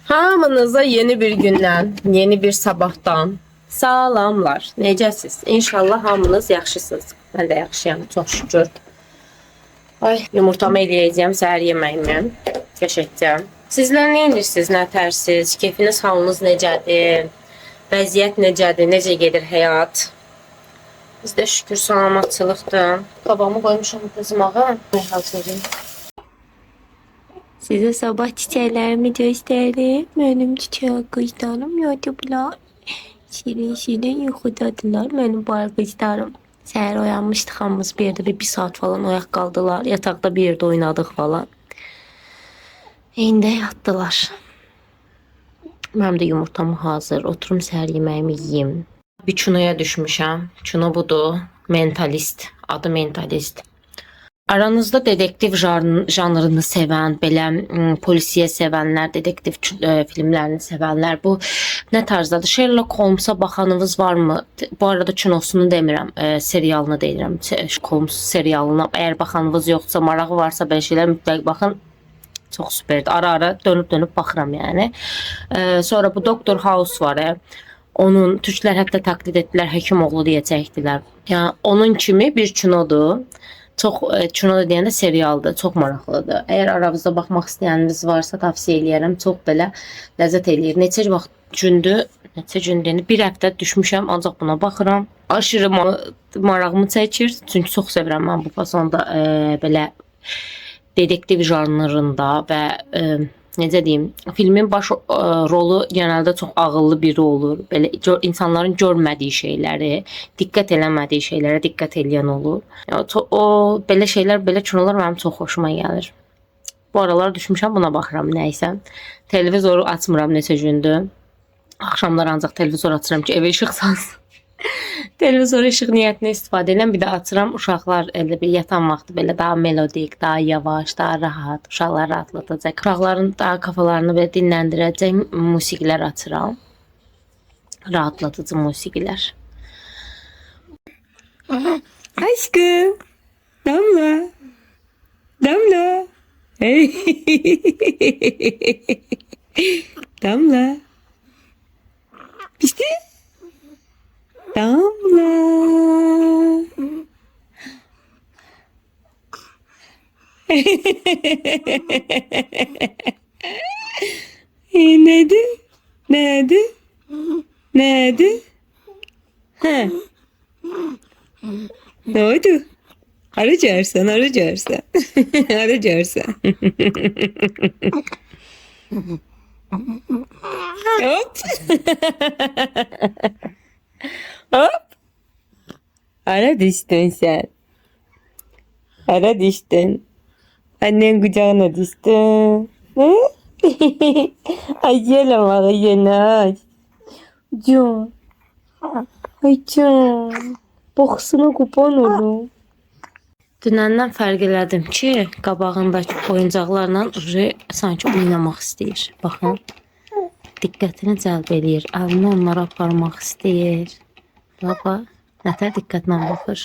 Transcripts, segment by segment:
Hamınıza yeni bir gündən, yeni bir sabahdan salamlar. Necəsiz? İnşallah hamınız yaxşısınız. Mən də yaxşıyam, çox şükür. Ay, yumurtamı eləyəcəm, səhər yeməyimi qəşəkcəm. Sizlər nə edirsiniz, nə tərsiz? Keyfiniz, halınız necədir? Vəziyyət necədir? Necə gedir həyat? Bizdə şükür salamatçılıqdır. Qabağımı qoymuşam qızmağa. Ay, hazırlayım. Size sabah çiçeklerimi göstereyim. Benim çiçek kızlarım yatıblar. Şirin şirin yuxudadılar benim bal kızlarım. Səhər oyanmışdıq hamımız bir yerdə bir saat falan oyaq qaldılar. Yataqda bir yerdə oynadıq falan. İndi yatdılar. Mənim də yumurtam hazır. Oturum səhər yeməyimi yeyim. Bir Çuno'ya düşmüşəm. Çuno budur. Mentalist. Adı Mentalist. Aranızda dedektiv janrını sevən, belə polisiyə sevənlər, dedektiv filmlərini sevənlər bu nə tarzdadır? Sherlock Holmes'a baxanınız varmı? Bu arada Çunosunu demirəm, serialını deyirəm. Holmes serialına əgər baxanınız yoxsa, marağı varsa belə şeylər mütləq baxın. Çox süperdir. Ara-ara dönüb baxıram yəni. Sonra bu Doktor House var. Onun türklər hətta təqlid etdilər, Həkimoğlu deyə çəkdilər. Yəni onun kimi bir Çunodur. Çox Çuno da deyəndə serialdır, çox maraqlıdır. Əgər aranızda baxmaq istəyəniniz varsa tavsiyə eləyərəm. Çox belə ləzzət eləyir. Neçə gündür, bir həftə düşmüşəm, ancaq buna baxıram. Aşırı marağımı çəkir. Çünki çox sevirəm mən bu fasonda belə dedektiv janrında və necə deyim, filmin baş rolu genelde çok ağıllı biri olur. Böyle insanların görmədiyi şeyləri, diqqət eləmədiyi şeylərə diqqət eləyən olur. Yani o belə şeylər, belə kinolar mənim çox xoşuma gəlir. Bu aralar düşmüşəm, buna baxıram nəysə. Televizoru açmıram neçə gündür. Axşamlar ancaq televizor açıram ki, evə işıq salsın. Televizor işıq niyyətinə istifadə edirəm. Bir də açıram, uşaqlar elə bir yatan vaxtı belə daha melodik, daha yavaş, daha rahat, uşaqları rahatlatacaq. Uşaqların daha kafalarını belə dinləndirəcək musiqilər açıram. Rahatlatıcı musiqilər. Aşkım. Damla. Damla. Hey. Damla. İşte. Damla. Nerede? Nerede? Nerede? Ha. Ne oldu? Aracarsan. Aracarsan. Hop. Hop. Ara düştün sen. Ara düştün. Annen kucağına düştün. Hı? Ay gelama yana. Can. Ay can. Boxuna kupon olun. Dünəndən fərq elədim ki, qabağındakı oyuncaqlarla sanki oynamaq istəyir. Baxın. Diqqətini cəlb edir. Əlini onlara aparmaq istəyir. Baba, nətər diqqətlə baxır.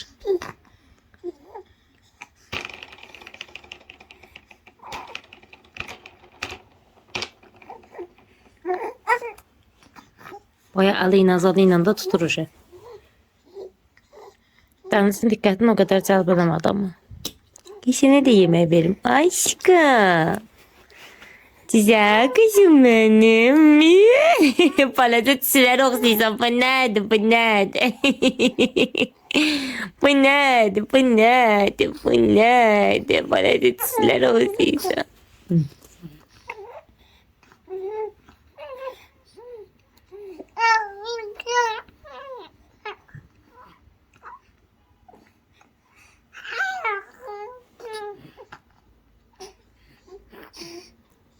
Baya əli ilə, zadı ilə də tuturur. Dənizin diqqətini o qədər cəlb eləmədi ama. Keçənə də yemək verim. Aşkım. Güzel kızım benim. Palada tüsüler oxşayırsan. Bu nədir, bu nədir? Bu nədir, bu nədir, bu nədir? Palada tüsüler oxşayırsan.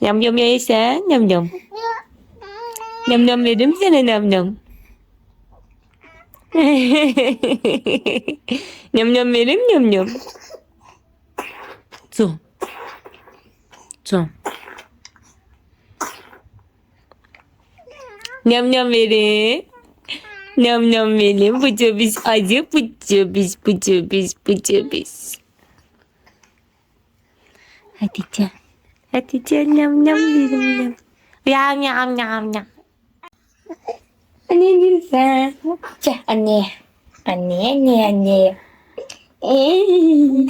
Yum yum yersen, yum yum. Yum yum verim sana yum yum. Yum yum verim yum yum. Zum. Zum. Yum yum verim. Yum yum verim. Bu biz acı, bu biz. Hadi can. Hadi canım nam nam verim nam. Yam yam yam yam. Anne lütfen. Gel anne. Anne. Ey.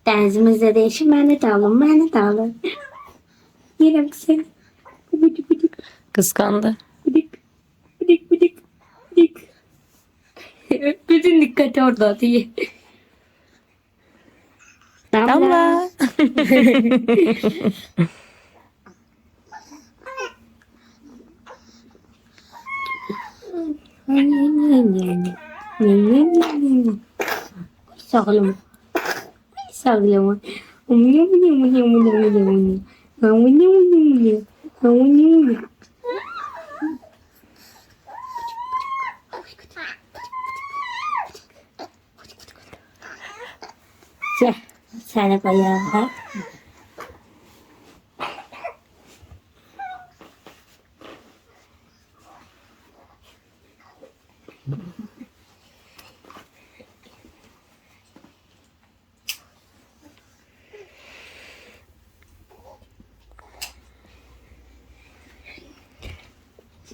Denizimizde değişim beni de alın. Yerim seni. Bıdık bıdık Kıskandı. bıdık bıdık. Bütün dikkati orada diye. Damla. Sağlama. Gel. Sana bayağı bak.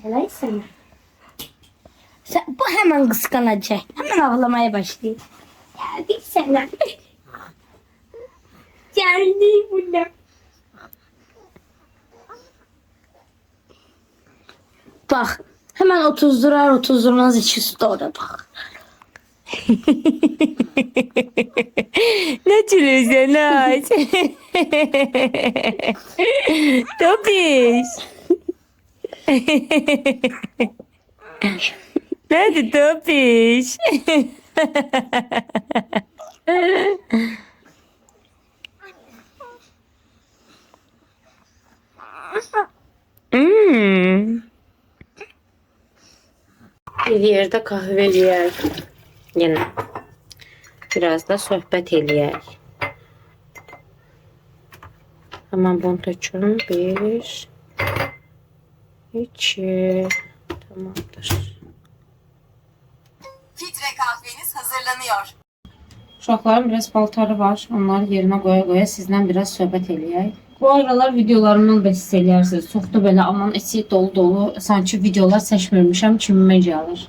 Gelay sana. Bu hemen kıskanacak. Hemen ağlamaya başlıyor. Geldik sana. Geldi bunlar. Bak. Hemen 30 liranız ikisi de orada bak. Ne çürüyorsun Naz? Topiş. Nerede Topiş? Bir yerde kahve eləyək. Yine. Biraz da sohbet eləyək. Hemen bunu tökürüm. 1, 2. Tamamdır. Filtre kahveniz hazırlanıyor. Uşaqların biraz paltarı var. Onları yerine qoya sizdən biraz söhbət eləyək. Bu aralar videolarımdan da hiss eləyərsiniz. Çox da belə aman içi dolu sanki videolar seçmirmişəm kimimə gəlir.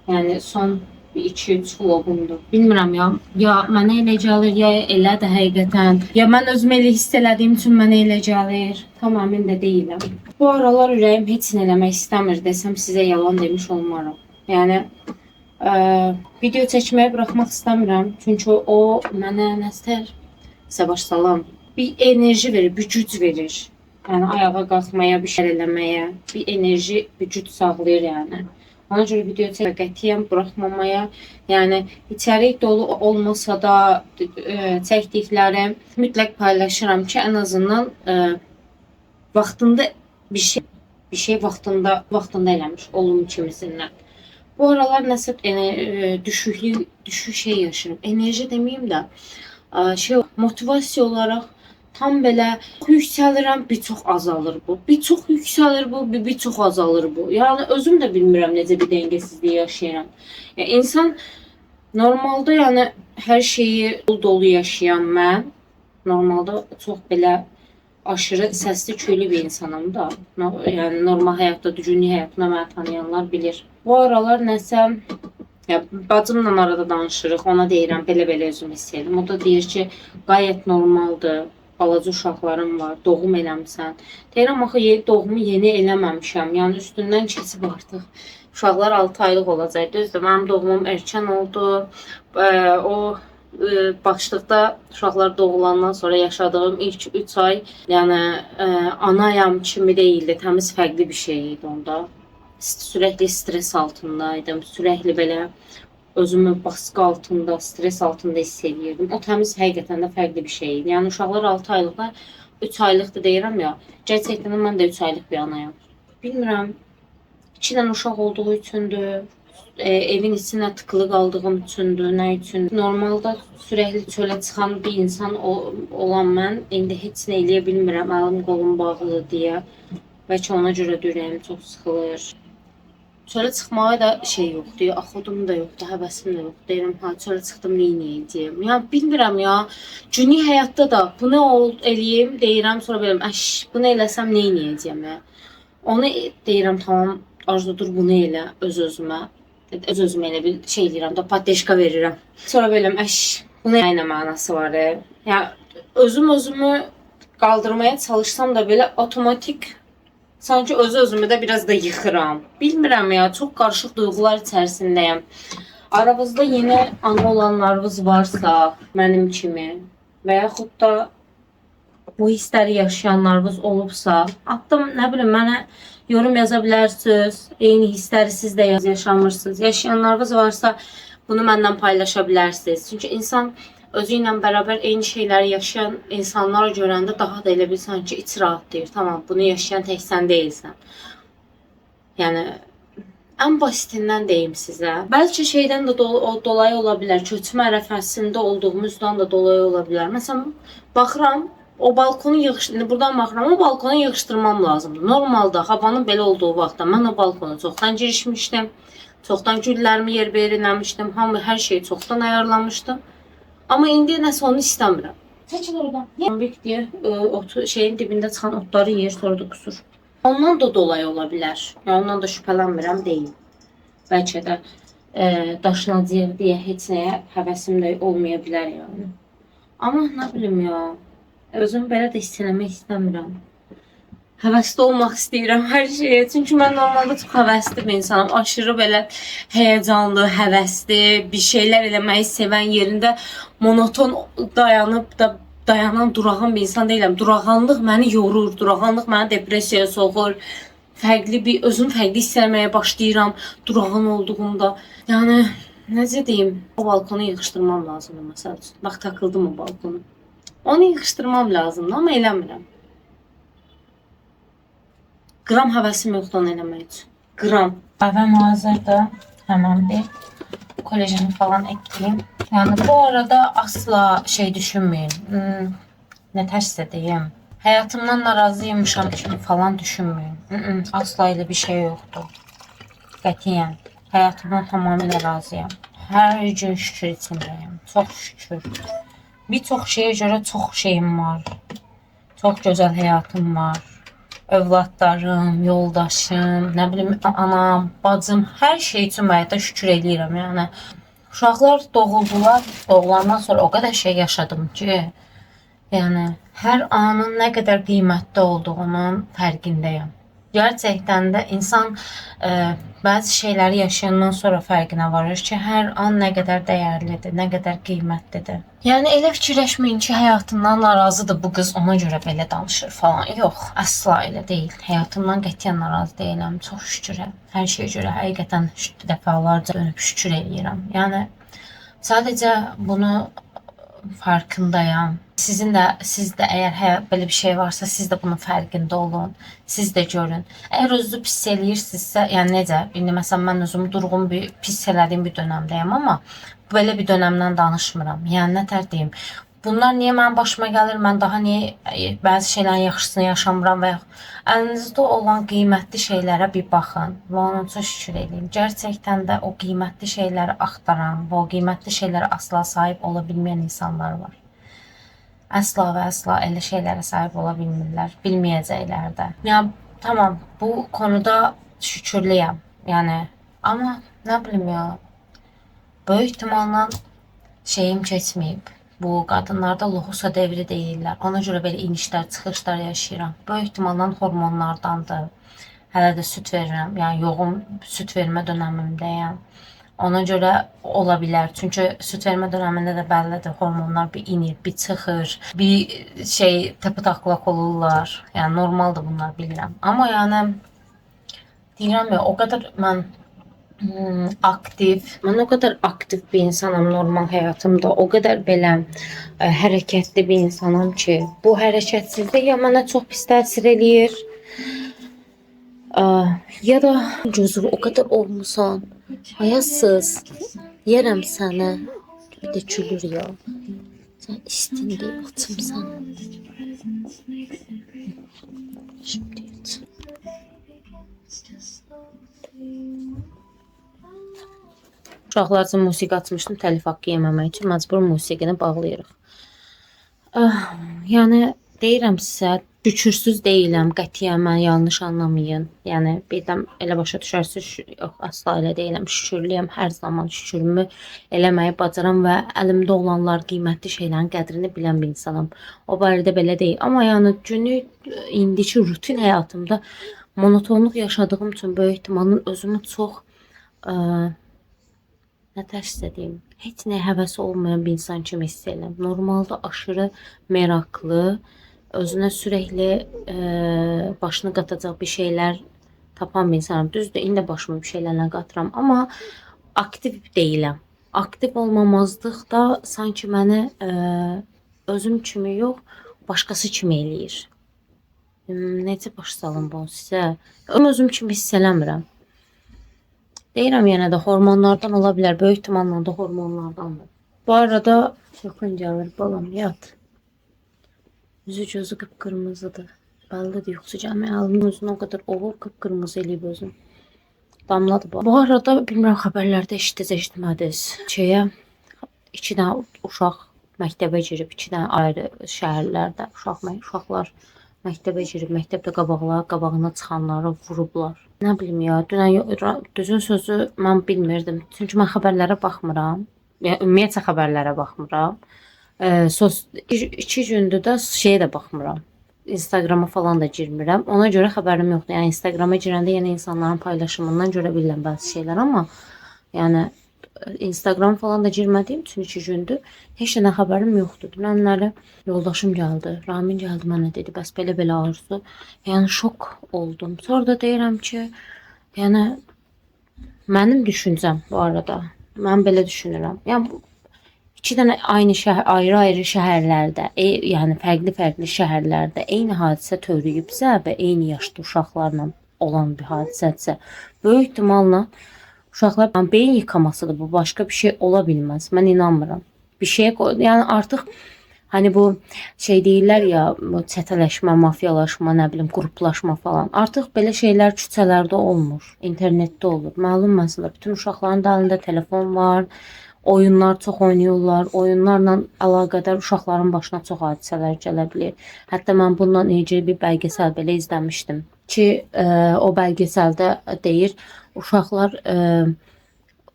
Yəni son 2-3 vlogumdur. Bilmirəm ya mənə elə gəlir, ya elədir həqiqətən. Ya mən özüm elə hiss elədiyim üçün mənə elə gəlir. Tam əmin də deyiləm. Bu aralar ürəyim heç nə eləmək istəmir desəm sizə yalan demiş olmaram. Yəni video çəkməyi buraxmaq istəmirəm. Çünki o mənə nəstər savaş salam bir enerji verir, bir güc verir. Yəni ayağa qalxmaya, bir şey eləməyə, bir enerji, bir güc sağlayır yəni. Ona görə video qətiyyən buraxmamaya, yəni içərik dolu olmasa da çəkdiklərim mütləq paylaşıram ki, ən azından vaxtında bir şey vaxtında eləmiş olum kimisindən. Bu aralar nəsə düşük şey yaşayıram. Enerji deməyim də, motivasiya olaraq tam belə yüksəlirəm, bir çox azalır bu. Bir çox yüksəlir bu, bir çox azalır bu. Yəni özüm də bilmirəm necə bir dəngəsizlik yaşayıram. Yəni insan normalda yəni hər şeyi dolu yaşayan mən normalda çox belə aşırı səsli köylü bir insanım da. Yəni normal həyatda, düzgünlük həyatında məni tanıyanlar bilir. Bu aralar nəsə bacımla arada danışırıq. Ona deyirəm belə özümü hiss edirəm. O da deyir ki, qayət normaldır. Balaca uşaqlarım var, doğum eləmişsən. Deyirəm, axı doğumu yeni eləməmişəm. Yəni üstündən keçib artıq. Uşaqlar 6 aylıq olacaq. Düzdür, mənim doğumum erkən oldu. O başlıqda uşaqlar doğulandan sonra yaşadığım ilk 3 ay, yəni anayam kimi deyildi. Təmiz fərqli bir şey idi onda. Sürekli stres altındaydım. Sürekli belə özümü baskı altında, stres altında hiss edirdim. O təmiz həqiqətən də fərqli bir şey idi. Yəni uşaqlar 6 aylıqda 3 aylıqdır deyirəm ya. Gerçəkdən mən də 3 aylıq bir anayam. Bilmirəm, 2 dənə uşaq olduğu üçündür, evin içinə tıkılı qaldığım üçündür, nə üçündür. Normalda sürəkli çölə çıxan bir insan olan mən indi heç nə eləyə bilmirəm, əlim qolum bağlı deyə. Bəlkə ona görə də ürəyim çox sıxılır. Çölə çıxmağa da şey yoxdur, axudum da yoxdur, həvəsim də yoxdur. Deyirəm, ha, çölə çıxdım, nə edəcəyəm? Ya bilmirəm ya. Günlük həyatda da bunu eləyim, deyirəm, sonra bilirəm, bunu eləsəm nə edəcəyəm ya? Onu deyirəm, tamam, arzudur bunu elə öz-özümə. Öz-özümə elə bir şey eləyirəm də, patdeşka verirəm. Sonra bilirəm, bunun nə mənası var? Ya özümü qaldırmaya çalışsam da belə avtomatik sanki özümü də biraz da yıxıram. Bilmirəm ya, çox qarışıq duyğular içərisindəyəm. Aranızda yeni ana olanlarınız varsa, mənim kimi və yaxud da bu hissləri yaşayanlarınız olubsa, hatta nə bilim mənə yorum yaza bilərsiniz. Eyni hissləri siz də yaşamırsınız. Yaşayanlarınız varsa bunu məndən paylaşa bilərsiniz. Çünki insan özü ilə bərabər eyni şeyləri yaşayan insanlar görəndə daha da elə bir sanki iç rahatlayır. Tamam, bunu yaşayan tək sən deyilsən. Yəni ən basitindən deyim sizə. Bəlkə şeydən də dolayı ola bilər. Köçmə ərəfəsində olduğumuzdan da dolayı ola bilər. Məsələn, baxıram, o balkonu buradan baxıram, o balkonu yığışdırmam lazımdır. Normalda havanın belə olduğu vaxtda mən o balkona çoxdan girişmişdim. Çoxdan güllərimi yerbəyer eləmişdim. Hər şeyi çoxdan ayarlamışdım. Amma indi nəsə onu istəmirəm. Çəkil oradan. Bik deyə şeyin dibində çıxan otları yer, sonra da qusur. Ondan da dolayı ola bilər. Yəni, ondan da şübhələnmirəm, deyil. Bəlkə də daşınacaq deyə heç nəyə həvəsim də olmaya bilər yəni. Amma nə bilim ya, özümü belə də hiss eləmək istəmirəm. Həvəsli olmaq istəyirəm hər şeyə. Çünki mən normalda çox həvəsli bir insanım. Aşırı belə həyəcanlı, həvəsli, bir şeylər eləməyi sevən, yerində monoton dayanan, durağan bir insan deyiləm. Durağanlıq məni yorur, durağanlıq məni depressiyaya soxur. Özüm fərqli hiss eləməyə başlayıram durağan olduğumda. Yəni, necə deyim, o balkonu yığışdırmam lazımdır məsəl üçün. Bax, takıldım o balkonu. Onu yığışdırmam lazımdır, amma eləmirəm. Qram həvəsim yoxdur onu eləmək üçün. Qram. Əvvəm hazırda həmən bir kolajeni falan ekleyeyim. Yəni bu arada asla şey düşünməyin. Nə tərsə deyim. Həyatımdan narazıymışam kimi falan düşünməyin. Asla elə bir şey yoxdur. Qətiyyən. Həyatımdan tamamilə razıyam. Hər gün şükür içindəyim. Çox şükür. Bir çox şeyə görə çox şeyim var. Çox gözəl həyatım var. Övladlarım, yoldaşım, nə bilim, anam, bacım, hər şey üçün həyata şükür eləyirəm. Yəni, uşaqlar doğuldular, doğulandan sonra o qədər şey yaşadım ki, yəni, hər anın nə qədər qiymətli olduğunun fərqindəyəm. Gerçəkdən də insan bəzi şeyləri yaşayandan sonra fərqinə varır ki, hər an nə qədər dəyərlidir, nə qədər qiymətlidir. Yəni elə fikirləşməyin ki, həyatından narazıdır bu qız, ona görə belə danışır falan. Yox, əsla elə deyil. Həyatımdan qətiyyən narazı deyiləm. Çox şükür. Hər şeyə görə həqiqətən dəfələrcə dönüb şükür eləyirəm. Yəni sadəcə bunu farkındayam. Siz də əgər belə bir şey varsa, siz də bunun fərqində olun. Siz də görün. Əgər özünüzü pis eləyirsinizsə, yəni necə? İndi məsələn mən özümü durğun bir pis elədiyim bir dönəmdəyəm, amma belə bir dönəmdən danışmıram. Yəni nətər deyim? Bunlar niyə mənim başıma gəlir? Mən daha niyə bəzi şeylərin yaxşısını yaşamıram və əlinizdə olan qiymətli şeylərə bir baxın və onun üçün şükür edin. Gerçəkdən də o qiymətli şeyləri axtaran və o qiymətli şeylərə asla sahib ola bilməyən insanlar var. Əsla və əsla elə şeylərə sahib ola bilmirlər, bilməyəcəklər də. Yəni, tamam, bu konuda şükürlüyəm, yəni, amma nə bilim ya, böyük ehtimalla şeyim keçməyib. Bu qadınlarda lohusa devri deyirlər, ona görə belə inişlər, çıxışlar yaşayıram. Böyük ehtimalla hormonlardandır, hələ də süt verirəm, yəni yoğun süt vermə dönəmimdəyəm. Ona görə ola bilər. Çünki süt vermə dönəmində də bəllidir, hormonlar bir inir, bir çıxır, bir şey təpə-taklaq olurlar. Yəni normaldır bunlar, bilirəm. Amma yəni deyirəm ya, o qədər mən Aktiv. Mən o qədər aktiv bir insanam normal həyatımda. O qədər belə hərəkətli bir insanam ki, bu hərəkətsizlik ya mənə çox pis təsir eləyir, ə, ya da gözü o qədər olmusan. Hayasız. Yerəm səni. Bir də gülür ya. Sən istindi, açım səni. Şimdi yat. Uşaqlar üçün musiqi açmışdım təlif haqqı yeməmək üçün. Məcbur musiqini bağlayırıq. Yəni deyirəm sizə, şükürsüz deyiləm, qətiyyən mən yanlış anlamayın. Yəni birdən elə başa düşərsiniz, yox, asla elə deyiləm. Şükürlüyəm, hər zaman şükürümü eləməyi bacaram və əlimdə olanlar, qiymətli şeylərin qədrini bilən bir insanam. O barədə belə deyil. Amma yəni günü indiki rutin həyatımda monotonluq yaşadığım üçün böyük ehtimalla özümü çox nə təşkil edeyim, heç nəyə həvəsi olmayan bir insan kimi hiss edirəm. Normalda aşırı meraklı, özünə sürəkli başını qatacaq bir şeylər tapan bir insanam. Düzdür, indi də başımı bir şeylərlə qatıram, amma aktiv deyiləm. Aktiv olmamazlıq da sanki məni özüm kimi yox, başqası kimi eləyir. Necə başa salım bunu sizə? Özüm kimi hiss eləmirəm. Deyirəm yenə də hormonlardan ola bilər. Böyük ehtimalla da hormonlardandır. Bu arada yuxun gəlir balam, yat. Üzü gözü qıpqırmızıdır. Bəllidir yuxusu gəlmir. Əlinin özünü o qədər olur, qıpqırmızı eləyib özün. Damladı bu. Bu arada bilmirəm xəbərlərdə eşitdiniz. Şeyə 2 dənə uşaq məktəbə girib, 2 dənə ayrı şəhərlərdə uşaqlar məktəbə girib, məktəbdə qabağına çıxanları vurublar. Nə bilim ya, dünən düzün sözü mən bilmirdim. Çünki mən xəbərlərə baxmıram. Yəni ümumiyyətlə xəbərlərə baxmıram. 2 gündür də şeyə də baxmıram. Instagrama falan da girmirəm. Ona görə xəbərim yoxdur. Yəni Instagrama girəndə yenə insanların paylaşımından görə bilirəm bəzi şeylər, amma yəni Instagram falan da girmədiyim üçün 2 gündür heç nə xəbərim yoxdur. Dünənləri yoldaşım gəldi, Ramin gəldi mənə dedi, bəs belə arzu. Yəni şok oldum. Sonra da deyirəm ki, yəni mənim düşüncəm bu arada. Mən belə düşünürəm. Yəni 2 dənə aynı şəhər, ayrı-ayrı şəhərlərdə, yəni fərqli-fərqli şəhərlərdə eyni hadisə törəyibsə və eyni yaşda uşaqlarla olan bir hadisədirsə, böyük ehtimalla uşaqlar beyin yıkamasıdır bu. Başka bir şey ola bilməz. Mən inanmıram. Bir şeye yani artıq hani bu şey deyirlər ya, çetələşmə, mafiyalaşma, nə bilim, qruplaşma falan. Artıq belə şeylər küçələrdə olmur, internetdə olur. Məlum məsələ. Bütün uşaqların da əlində telefon var. Oyunlar çox oynayırlar. Oyunlarla əlaqədar uşaqların başına çox hadisələr gələ bilər. Hətta mən bundan ilgili bir bəlgesəl belə izləmişdim ki, o bəlgesəldə deyir, uşaqlar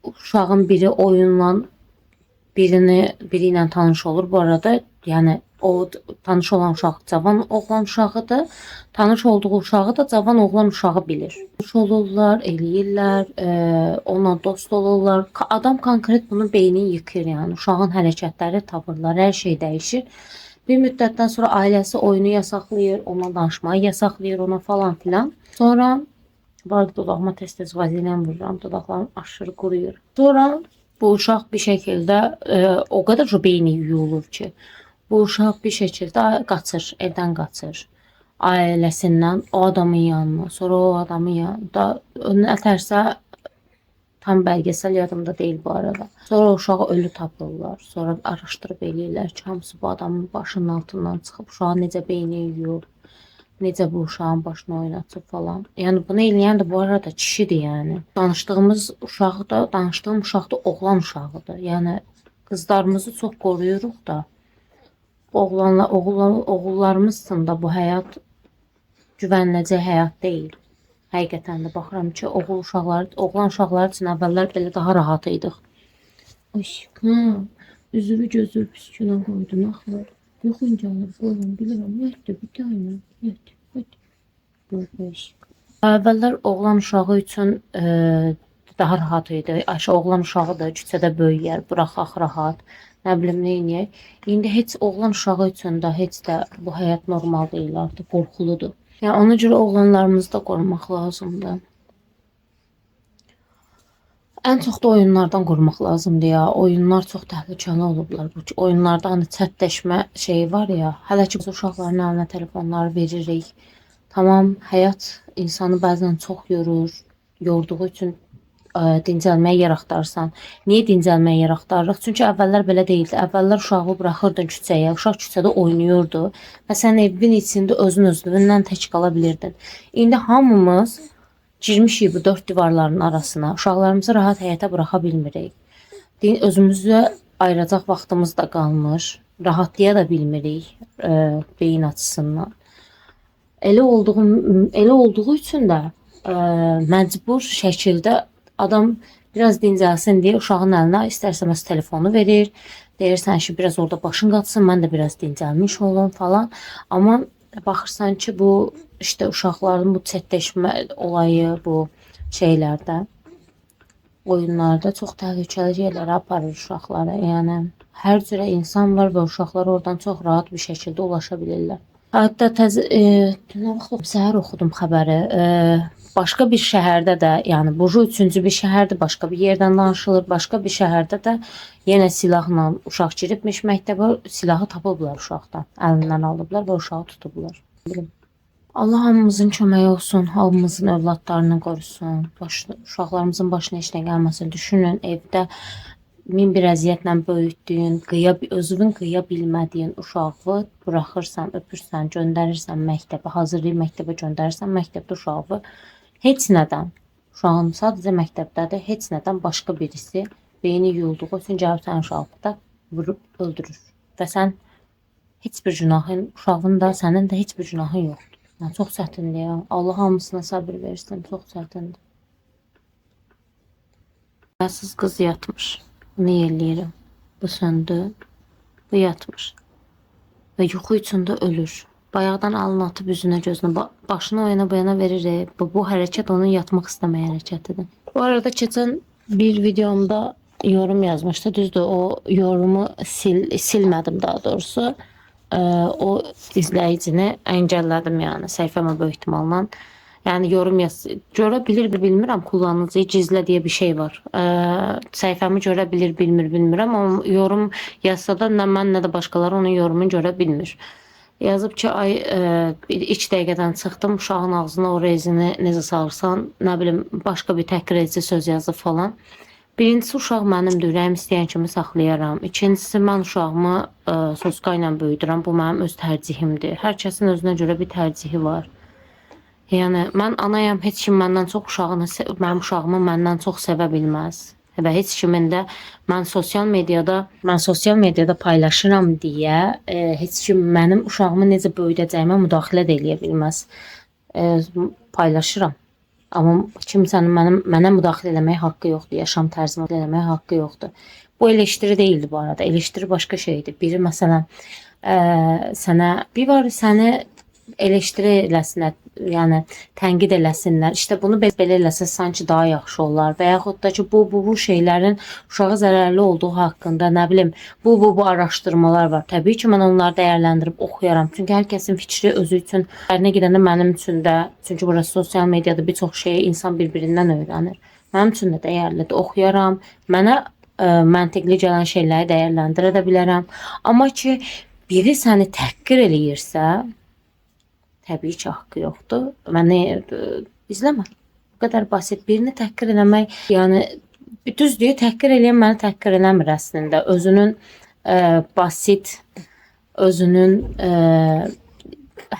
uşağın biri oyunla biri ilə tanış olur. Bu arada yəni o tanış olan uşaq cavan oğlan uşağıdır. Tanış olduğu uşağı da cavan oğlan uşağı bilir. Tanış olurlar, eləyirlər, onunla dost olurlar. Adam konkret bunun beynini yıkır yəni. Uşağın hərəkətləri, tavırları, hər şey dəyişir. Bir müddətdən sonra ailəsi oyunu yasaqlayır, ona danışmayı yasaqlayır, ona falan filan. Sonra bu arada dodağıma tez-tez vazelin vururam, dodaqlarım aşırı quruyur. Sonra bu uşaq bir şəkildə o qədər çox beyni yuyulur ki, bu uşaq bir şəkildə qaçır, evdən qaçır. Ailəsindən o adamın yanına, sonra o adamın yanında nətərsə tam bəlgesəl yadımda deyil bu arada. Sonra uşağı ölü tapırlar. Sonra araşdırıb eləyirlər ki, hamısı bu adamın başının altından çıxıb uşağı necə beyni yuyur, necə bu uşağın başını oynatıb falan. Yəni bunu eləyən də bu arada kişidir yəni. Danışdığım uşaq da oğlan uşağıdır. Yəni qızlarımızı çox qoruyuruq da. Oğullarımız üçün da bu həyat güvəniləcək həyat deyil. Həqiqətən də baxıram ki, oğlan uşaqları üçün əvvəllər belə daha rahat idik. Aşkım, üzürü gözü püskünə qoydun axı. Yoxun gəlir, qoyun, bilirəm, yətdir bir tane, yət, yət. Əvvəllər oğlan uşağı üçün daha rahat idi. Oğlan uşağı da küçədə böyüyər, buraxaq rahat, nə bilim, neyniyək. İndi heç oğlan uşağı üçün də heç də bu həyat normal deyil, artıq qorxuludur. Yəni ona görə oğlanlarımızı da qorumaq lazımdır. Ən çox da oyunlardan qorumaq lazımdır ya. Oyunlar çox təhlükəli olublar. Bu oyunlarda hani çətləşmə şeyi var ya. Hələ ki biz uşaqların əlinə telefonları veririk. Tamam, həyat insanı bəzən çox yorur. Yorduğu üçün dincəlməyə yer axtarırsan. Niyə dincəlməyə yer axtarırıq? Çünki əvvəllər belə deyildi. Əvvəllər uşağı buraxırdın küçəyə. Uşaq küçədə oynayırdı və sən evin içində özündən tək qala bilirdin. İndi hamımız girmişik bu dörd divarların arasına. Uşaqlarımızı rahat həyata buraxa bilmirik. Özümüzə ayıracaq vaxtımız da qalmır. Rahatlaya da bilmirik beyin açısından. Elə olduğu üçün də məcbur şəkildə adam biraz dincəlsin deyə uşağın əlinə istər-istəməz telefonu verir. Deyirsən ki, biraz orada başın qatsın, mən də biraz dincəlmiş olum falan. Amma baxırsan ki, bu işte uşaqların bu çətləşmə olayı bu şeylərdə, oyunlarda çox təhlükəli yerlərə aparır uşaqları. Yəni hər cürə insan var və uşaqlar oradan çox rahat bir şəkildə ulaşa bilirlər. Hətta dünən səhər oxudum xəbəri. Başqa bir şəhərdə də, yəni bu üçüncü bir şəhərdir, başqa bir yerdən danışılır. Başqa bir şəhərdə də yenə silahla uşaq giribmiş məktəbə, silahı tapıblar uşaqdan, əlindən alıblar və uşağı tutublar. Allah hamımızın köməyi olsun, hamımızın övladlarını qorusun, uşaqlarımızın başına heç nə gəlməsin. Düşünün, evdə min bir əziyyətlə böyütdüyün, özünün qıya bilmədiyin uşağı buraxırsan, öpürsən, göndərirsən məktəbə, hazırlayıb məktəbə göndərirsən, məktəbdə uşağı heç nədən, uşağın sadəcə məktəbdədir, heç nədən başqa birisi beyni yuyulduğu üçün gəlib sənin uşağı da vurub öldürür. Və sən heç bir günahın, uşağın da, sənin də heç bir günahın yoxdur. Yəni, çox çətindir ya. Allah hamısına sabır versin, çox çətindir. Yasız qız yatmış. Bunu yerləyirəm. Bu söndü. Bu yatmış. Və yuxu içində ölür. Bayaqdan alın atıb üzünə gözünə, başını o yana bu yana verir. Bu hərəkət onun yatmaq istəməyə hərəkətidir. Bu arada keçən bir videomda yorum yazmışdı. Düzdür, o yorumu silmədim daha doğrusu. O izləyicini əngəllədim yəni səhifəmə böyük ehtimalla. Yəni yorum görə bilir, bilmirəm, kullanıcıyı gizlə deyə bir şey var. Səhifəmi görə bilir, bilmirəm, amma yorum yazsa da nə mən, nə də başqaları onun yorumunu görə bilmir. Yazıb ki, ay 2 dəqiqədən çıxdım, uşağın ağzına o rezini necə salırsan, nə bilim, başqa bir təhqir edici söz yazıb falan. Birincisi, uşaq mənimdir, ürəyim istəyən kimi saxlayaram. İkincisi, mən uşağımı soska ilə böyüdürəm, bu mənim öz tərcihimdir. Hər kəsin özünə görə bir tərcihi var. Yəni, mən anayam, heç kim məndən çox mənim uşağımı məndən çox sevə bilməz. Və heç kimin də mən sosial mediada paylaşıram deyə heç kim mənim uşağımı necə böyüdəcəyimə müdaxilə də eləyə bilməz. Paylaşıram. Amma kimsənin mənə müdaxilə eləməyə haqqı yoxdur, yaşam tərzimə eləməyə haqqı yoxdur. Bu eleştiri deyildi bu arada. Eleştiri başqa şeydir. Biri məsələn səni eleştiri eləsinlər, yəni tənqid eləsinlər. İşte bunu belə eləsə sanki daha yaxşı olar və yaxud da ki bu şeylərin uşağa zərərli olduğu haqqında nə bilim bu araşdırmalar var. Təbii ki mən onları dəyərləndirib oxuyaram. Çünki hər kəsin fikri özü üçün ərinə gedəndə mənim üçün də, çünki burası sosial mediada bir çox şeyi insan bir-birindən öyrənir. Mənim üçün də dəyərlidir. Oxuyaram. Mənə məntiqli gələn şeyləri dəyərləndirə də bilərəm. Amma ki biri səni təhqir eləyirsə, təbii ki, haqqı yoxdur. Məni izləmə. Bu qədər basit. Birini təhqir eləmək, yəni düzdür, təhqir eləyən məni təhqir eləmir əslində. Özünün basit, özünün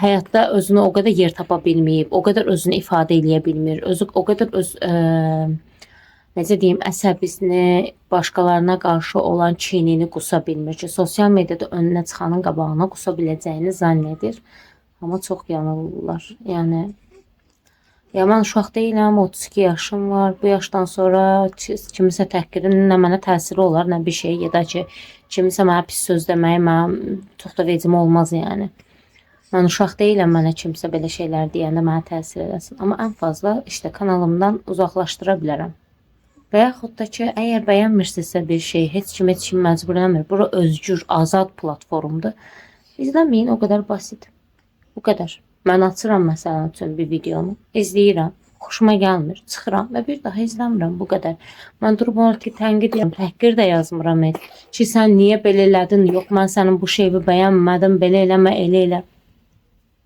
həyatda özünü o qədər yer tapa bilməyib, o qədər özünü ifadə eləyə bilmir, o qədər necə deyim, əsəbisini, başqalarına qarşı olan kinini qusa bilmir ki, sosial mediada önünə çıxanın qabağına qusa biləcəyini zənn edir. Amma çox yanılırlar. Yəni, ya mən uşaq deyiləm, 32 yaşım var. Bu yaşdan sonra kimisə təhqirin nə mənə təsiri olar, nə bir şey. Ya da ki, kimisə mənə pis söz deməyi mənim çox da vecimə olmaz yəni. Mən uşaq deyiləm, mənə kimsə belə şeylər deyəndə mənə təsir eləsin. Amma ən fazla işte kanalımdan uzaqlaşdıra bilərəm. Və yaxud da ki, əgər bəyənmirsinizsə bir şey, heç kim məcbur eləmir. Bura özgür, azad platformdur. İzləməyin, o qədər basit. Bu qədər. Mən açıram məsələn üçün bir videonu, izləyirəm. xoşuma gəlmir. Çıxıram və bir daha izləmirəm bu qədər. Mən durub onu tənqid edirəm, təhqir də yazmıram heç. Ki sən niyə belə elədin? Yox, mən sənin bu şeyi bəyənmədim, belə eləmə, elə elə.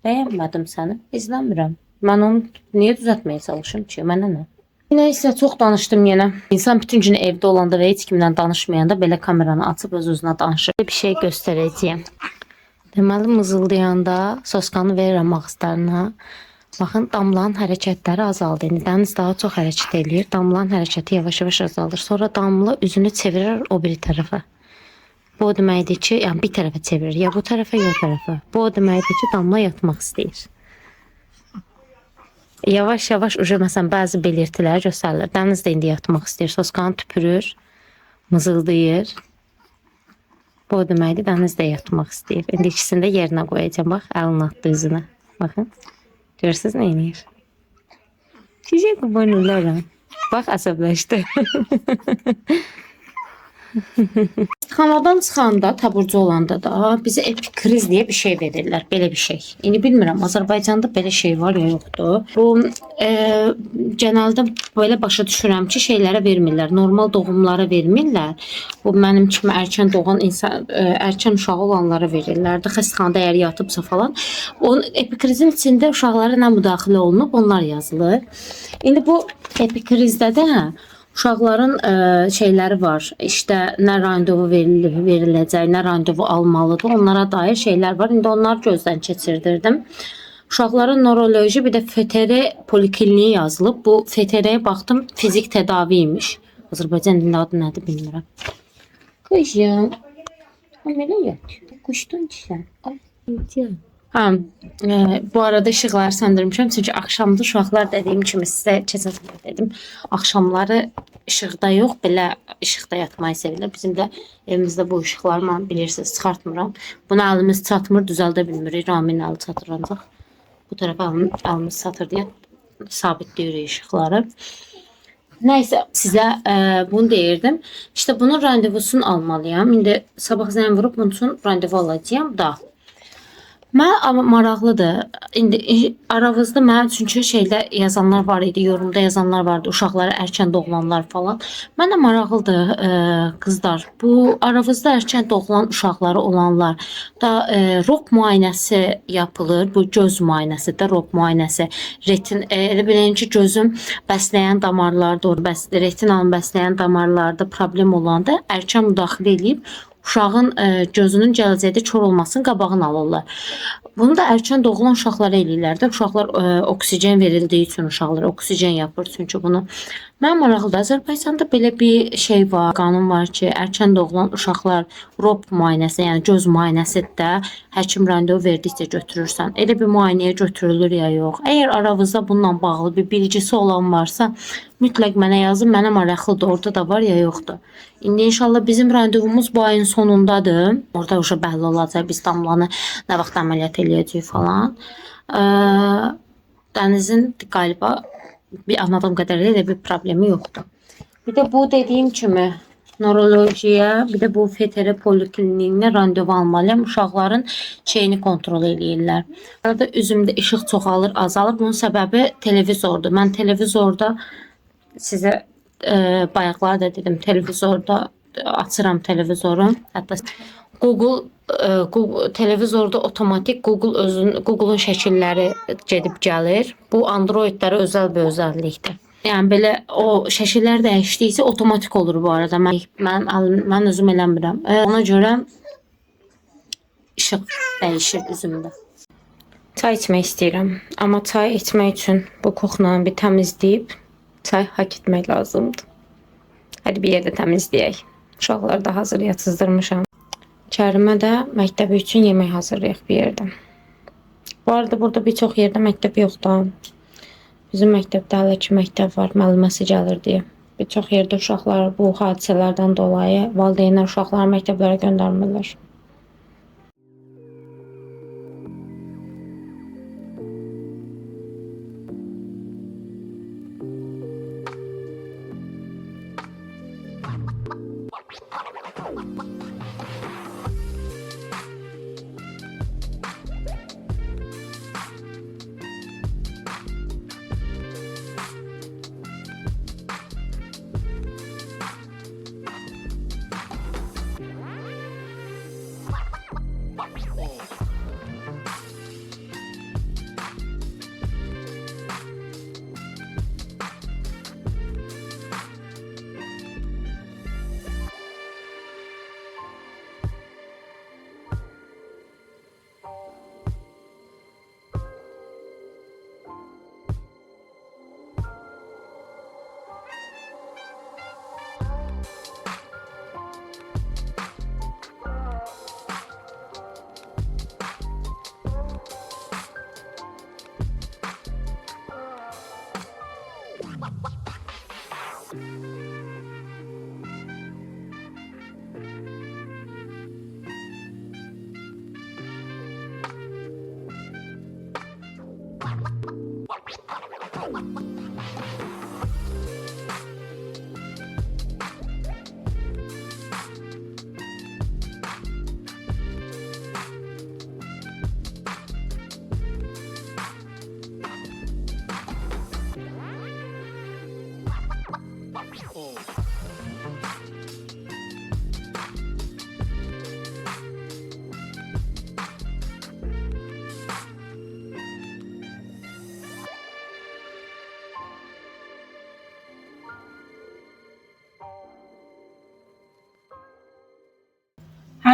Bəyənmədim səni, izləmirəm. Mən onu niyə düzəltməyə çalışım ki? Mənə nə? Nəysə, çox danışdım yenə. İnsan bütün gün evdə olanda və heç kimlə danışmayanda belə kameranı açıb öz-özünə danışır. Bir şey göstərəcəyəm. Deməli, mızıldayanda soskanı verirəm ağızlarına. Baxın, damlanın hərəkətləri azaldı. İndi dəniz daha çox hərəkət eləyir. Damlanın hərəkəti yavaş-yavaş azalır. Sonra damla üzünü çevirir o biri tərəfə. Bu o deməkdir ki, yəni bir tərəfə çevirir. Ya bu tərəfə, ya o tərəfə. Bu o deməkdir ki, damla yatmaq istəyir. Yavaş-yavaş uca məsələn bəzi belirtilər göstərilir. Dəniz də indi yatmaq istəyir. Soskanı tüpürür, mızıldayır. Bu o deməkdir, dəniz də yatmaq istəyir. İndi ikisini də yerinə qoyacağım. Bax, əlini atdı üzünə. Baxın. Görürsünüz nə edir? Sizə qurban olarım. Bax, əsəbləşdi. Xanadan çıxanda, taburcu olanda da bizə epikriz deyə bir şey verirlər. Belə bir şey. İndi bilmirəm, Azərbaycanda belə şey var ya yoxdur. Bu genəldə belə başa düşürəm ki, şeylərə vermirlər. Normal doğumlara vermirlər. Bu mənim kimi erkən doğan insan, erkən uşağı olanlara verirlərdi. Xəstəxanada əgər yatıbsa falan. Onun epikrizin içində uşaqlara nə müdaxilə olunub, onlar yazılır. İndi bu epikrizdə də uşaqların şeyləri var. İşte nə randevu veriləcək, nə randevu almalıdır. Onlara dair şeylər var. İndi onları gözdən keçirdirdim. Uşaqların neuroloji bir də FTR polikliniyi yazılıb. Bu FTR-yə baxdım, fizik tədaviymiş. Azərbaycan dilində adı nədir bilmirəm. Qışım. Amələ yatıyor. Quşdun ki sən. Ay, yatıyor. Bu arada işıqları söndürmüşəm çünki axşamda uşaqlar dediyim kimi sizə keçən səfər dedim. Axşamları işıqda yox, belə işıqda yatmayı sevirlər. Bizim də evimizdə bu işıqları mən bilirsiniz çıxartmıram. Buna əlimiz çatmır, düzəldə bilmirik. Ramin əli çatır ancaq. Bu tərəfə əlimiz çatır deyə sabitləyirik işıqları. Nəysə, sizə bunu deyirdim. İşte bunun randevusunu almalıyam. İndi sabah zəng vurub bunun üçün randevu alacağım da. Mən maraqlıdır. İndi aranızda mənim çünki şeydə yazanlar var idi, yorumda yazanlar vardı, uşaqları erkən doğulanlar falan. Mənə maraqlıdır qızlar. Bu aranızda erkən doğulan uşaqları olanlar da rop müayinəsi yapılır. Bu göz müayinəsi də rop müayinəsi. Retin elə bilin ki, gözün bəsləyən damarlarda, retinanın bəsləyən damarlarda problem olanda erkən müdaxilə edib uşağın gözünün gələcəkdə kör olmasının qabağını alırlar. Bunu da erkən doğulan uşaqlara eləyirlər də. Uşaqlar oksigen verildiyi üçün uşaqlara oksigen yapır. Çünki bunu mən maraqlıdır. Azərbaycanda belə bir şey var, qanun var ki, erkən doğulan uşaqlar rop müayinəsi, yəni göz müayinəsi də həkim randevu verdikcə götürürsən. Elə bir müayinəyə götürülür ya yox. Əgər aranızda bununla bağlı bir bilgisi olan varsa, mütləq mənə yazın. Mənə maraqlıdır. Orada da var ya yoxdur. İndi inşallah bizim randevumuz bu ayın sonundadır. Orada uşaq bəlli olacaq. Biz damlanı nə vaxt əməliyyat eləyəcəyik falan. Dənizin qaliba bir anladığım qədərilə elə bir problemi yoxdur. Bir də bu dediyim kimi neurolojiya, bir də bu FTR polikliniklə randevu almalıyam. Uşaqların şeyini kontrol eləyirlər. Arada üzümdə işıq çoxalır, azalır. Bunun səbəbi televizordur. Mən televizorda sizə bayaqlar da dedim, televizorda açıram televizoru. Hətta Google televizorda otomatik Google'un şəkilləri gedib gəlir. Bu Androidlərə özəl bir özəllikdir. Yəni belə o şəkillər dəyişdikcə otomatik olur bu arada. Mən özüm eləmirəm. Ona görə işıq dəyişir üzümdə. Çay içmək istəyirəm. Amma çay içmək üçün bu koxunu bir təmizləyib çay hak etmək lazımdır. Hadi bir yerdə təmizləyək. Uşaqları da hazır yatızdırmışam. Kərimə də məktəbi üçün yemək hazırlayaq bir yerdə. Bu arada burada bir çox yerdə məktəb yoxdur. Bizim məktəbdə hələ ki məktəb var, müəlliməsi gəlir deyə. Bir çox yerdə uşaqlar bu hadisələrdən dolayı valideynlər uşaqları məktəblərə göndərmirlər.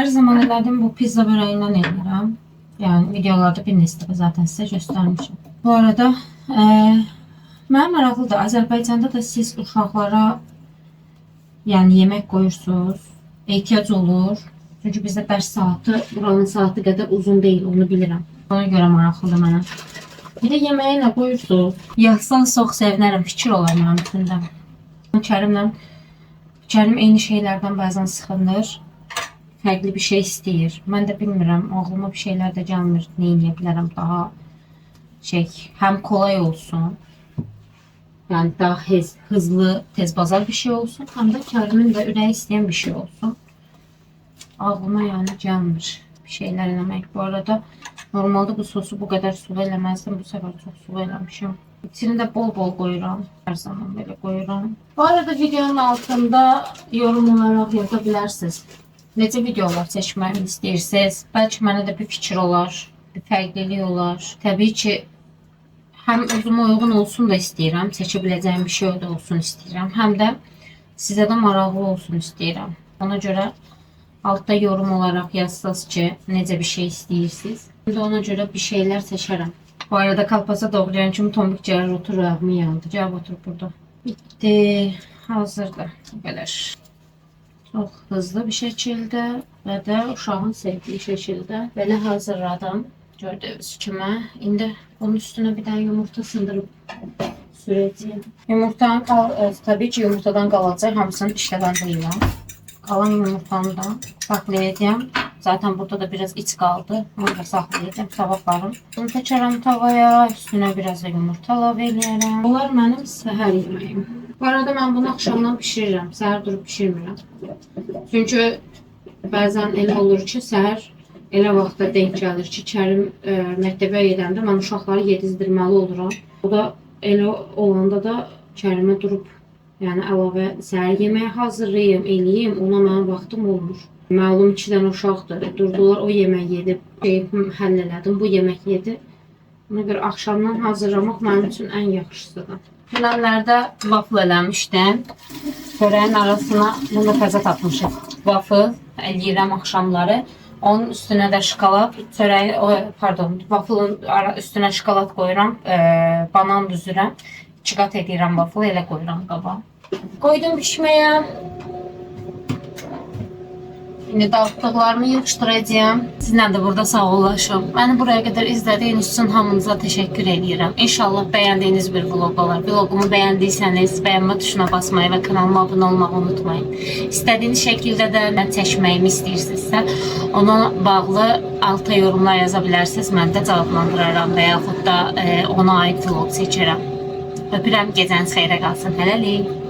Her zaman elədim bu pizza böreğinden edirəm. Yani videolarda bir neçə dəfə zaten size göstermişim. Bu arada mənə maraqlıdır. Azərbaycanda da siz uşaqlara yani yemek koyursunuz. Ehtiyac olur. Çünkü bizde ders saati buranın saati kadar uzun değil, onu bilirəm. Ona göre maraqlıdır mənə. Bir de yemeğe ne koyursunuz? Yazsanız çok sevinərəm, fikir olar mənim üstündə. Kərim eyni şeylerden bazen sıxılır. Farklı bir şey istəyir. Mən də bilmirəm, ağlıma bir şeyler de gəlmir. Ne eləyə bilərəm daha hem kolay olsun. Yani daha hızlı, tezbazar bir şey olsun. Hem de Kərimin de ürəyi istəyən bir şey olsun. Ağlıma yani gəlmir bir şeyler eləmək. Bu arada normalde bu sosu bu kadar sulu eləməzdim. Bu sefer çok sulu eləmişim. İçini de bol bol koyuram. Her zaman böyle koyuram. Bu arada videonun altında yorum olarak yazabilirsiniz. Necə videolar çəkməyimi istəyirsiniz? Bəlkə mənə də bir fikir olar, bir fərqlilik olar. Təbii ki, həm özümə uyğun olsun da istəyirəm, çəkə biləcəyim bir şey də olsun istəyirəm. Həm də sizə də maraqlı olsun istəyirəm. Ona görə altta yorum olarak yazsınız ki, necə bir şey istəyirsiniz. Mən də ona görə bir şeylər seçərəm. Bu arada kalpasa doğrayan kimi tombik cəhər oturur, ağımı yandı. Cavab oturub burada. Bitti. Hazırdır. Bu qədər. Çok hızlı bir şekilde ve de uşağın sevdiği şekilde böyle hazırladım. Gördüğünüz kimi. İndi bunun üstüne bir tane yumurta sındırıp süreceğim. Yumurtanın tabii ki yumurtadan kalacak. Hamısını işleden değilim. Kalan yumurtanı da saklayacağım. Zaten burada da biraz iç kaldı. Bunu da saklayacağım sabahlarım. Bunu seçerim tavaya. Üstüne biraz da yumurta ilave edeceğim. Bunlar benim səhər yemeğim. Bu arada ben bunu akşamdan pişiririm. Səhər durup pişirmirəm. Çünkü bazen elə olur ki, səhər elə vaxtda denk gəlir ki, Kərim məktəbə gedəndə mən uşaqları yedizdirməli oluram. O da elə olanda da Kərimə durub yəni əlavə səhər yeməyi hazırlayım, eləyim. Ona mənim vaxtım olmur. Məlum 2 dənə uşaqdır. Durdular o yemək yedi. Həll elədim. Bu yemək yedi. Ona görə axşamdan hazırlamaq mənim üçün ən yaxşısıdır. Dünənlərdə waffle eləmişdim. Çörəyin arasına bunu da təzə tapmışıq. Waffle eləyirəm axşamları. Onun üstünə də şokolad, waffle'ın üstünə şokolad qoyuram, banan düzürəm. 2 qat edirəm waffle, elə qoyuram qaba. Qoydum pişməyə. Şimdi dağıttıqlarımı yığışdıracağım. Sizlə də burada sağollaşım. Məni buraya qədər izlədiyiniz üçün hamınıza təşəkkür edirəm. İnşallah bəyəndiyiniz bir vlog olar. Vlogumu bəyəndiysəniz bəyənmə tuşuna basmayı və kanalıma abunə olmağı unutmayın. İstədiyiniz şəkildə də mən çəkməyimi istəyirsinizsə, ona bağlı alta yorumlar yaza bilərsiniz. Mən də cavablandıraram və yaxud da ona aid vlog seçərəm. Öpürəm, gecəniz xeyrə qalsın. Hələlik.